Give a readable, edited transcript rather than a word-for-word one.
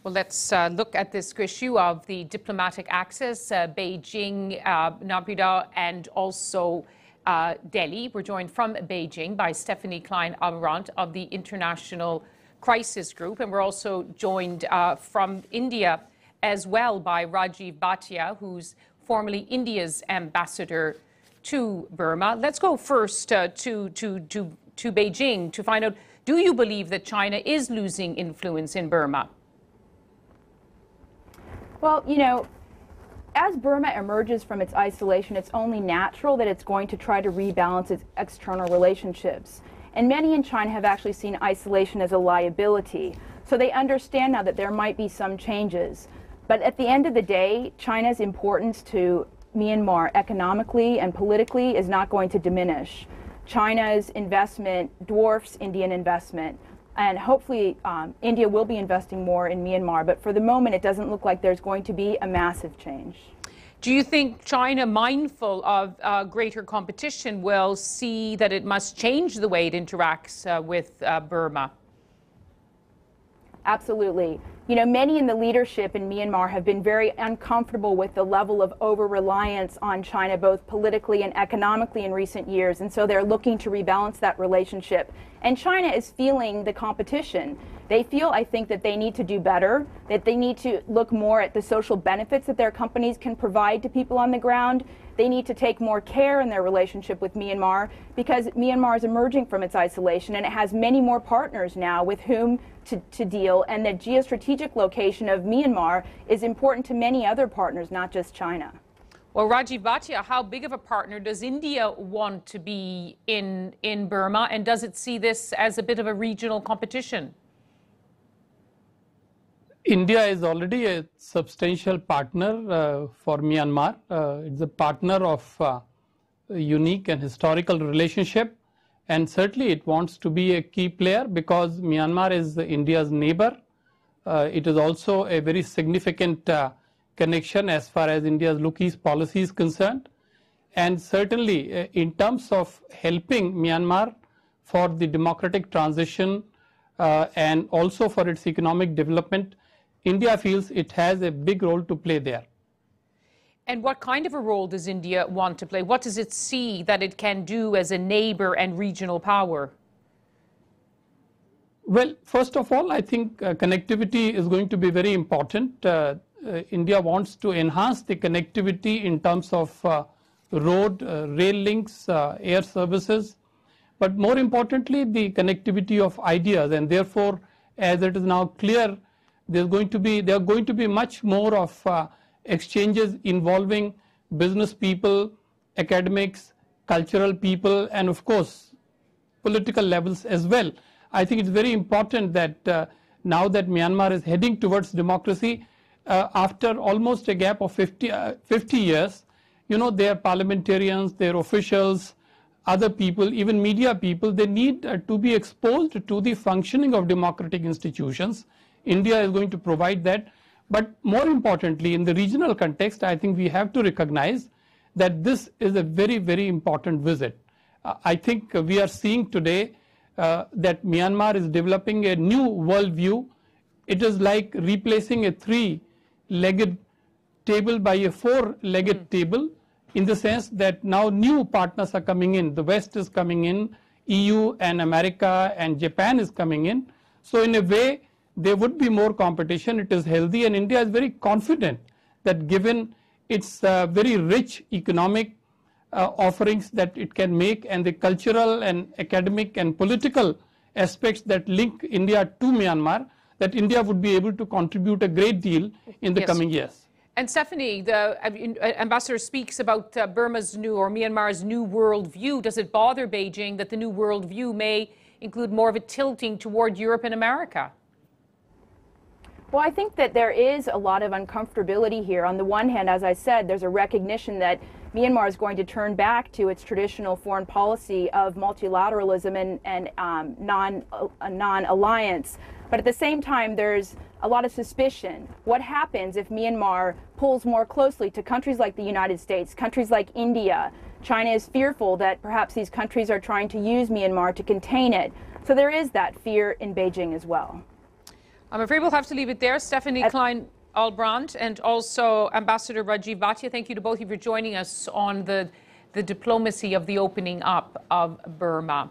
Well, let's look at this issue of the diplomatic access, Beijing, Naypyidaw, and also Delhi. We're joined from Beijing by Stephanie Kleine-Ahlbrandt of the International Crisis Group, and we're also joined from India as well by Rajiv Bhatia, who's formerly India's ambassador to Burma. Let's go first to Beijing to find out, do you believe that China is losing influence in Burma? Well, you know, as Burma emerges from its isolation, it's only natural that it's going to try to rebalance its external relationships. And many in China have actually seen isolation as a liability. So they understand now that there might be some changes. But at the end of the day, China's importance to Myanmar economically and politically is not going to diminish. China's investment dwarfs Indian investment. And hopefully India will be investing more in Myanmar, but for the moment it doesn't look like there's going to be a massive change. Do you think China, mindful of greater competition, will see that it must change the way it interacts with Burma? Absolutely. You know, many in the leadership in Myanmar have been very uncomfortable with the level of over-reliance on China, both politically and economically in recent years, and so they're looking to rebalance that relationship. And China is feeling the competition. They feel, I think, that they need to do better, that they need to look more at the social benefits that their companies can provide to people on the ground. They need to take more care in their relationship with Myanmar, because Myanmar is emerging from its isolation and it has many more partners now with whom to deal, and the geostrategic location of Myanmar is important to many other partners, not just China. Well, Rajiv Bhatia, how big of a partner does India want to be in Burma, and does it see this as a bit of a regional competition? India is already a substantial partner for Myanmar. It's a partner of a unique and historical relationship, and certainly it wants to be a key player because Myanmar is India's neighbor. It is also a very significant connection as far as India's Look East policy is concerned. And certainly in terms of helping Myanmar for the democratic transition and also for its economic development, India feels it has a big role to play there. And what kind of a role does India want to play? What does it see that it can do as a neighbor and regional power? Well, first of all, I think connectivity is going to be very important. India wants to enhance the connectivity in terms of road, rail links, air services, but more importantly, the connectivity of ideas. And therefore, as it is now clear, there are going to be much more of exchanges involving business people, academics, cultural people, and of course political levels as well. I think it's very important that now that Myanmar is heading towards democracy, after almost a gap of 50 years, you know, their parliamentarians, their officials, other people, even media people, they need to be exposed to the functioning of democratic institutions. India is going to provide that. But more importantly, in the regional context, I think we have to recognize that this is a very, very important visit. I think we are seeing today that Myanmar is developing a new worldview. It is like replacing a three-legged table by a four-legged table, in the sense that now new partners are coming in. The West is coming in, EU and America and Japan is coming in. So in a way, there would be more competition. It is healthy, and India is very confident that given its very rich economic offerings that it can make, and the cultural and academic and political aspects that link India to Myanmar, that India would be able to contribute a great deal in the coming years. And Stephanie, the ambassador speaks about Burma's new, or Myanmar's new world view. Does it bother Beijing that the new world view may include more of a tilting toward Europe and America? Well, I think that there is a lot of uncomfortability here. On the one hand, as I said, there's a recognition that Myanmar is going to turn back to its traditional foreign policy of multilateralism and non-alliance. But at the same time, there's a lot of suspicion. What happens if Myanmar pulls more closely to countries like the United States, countries like India? China is fearful that perhaps these countries are trying to use Myanmar to contain it. So there is that fear in Beijing as well. I'm afraid we'll have to leave it there. Stephanie Kleine-Ahlbrandt and also Ambassador Rajiv Bhatia, thank you to both of you for joining us on the diplomacy of the opening up of Burma.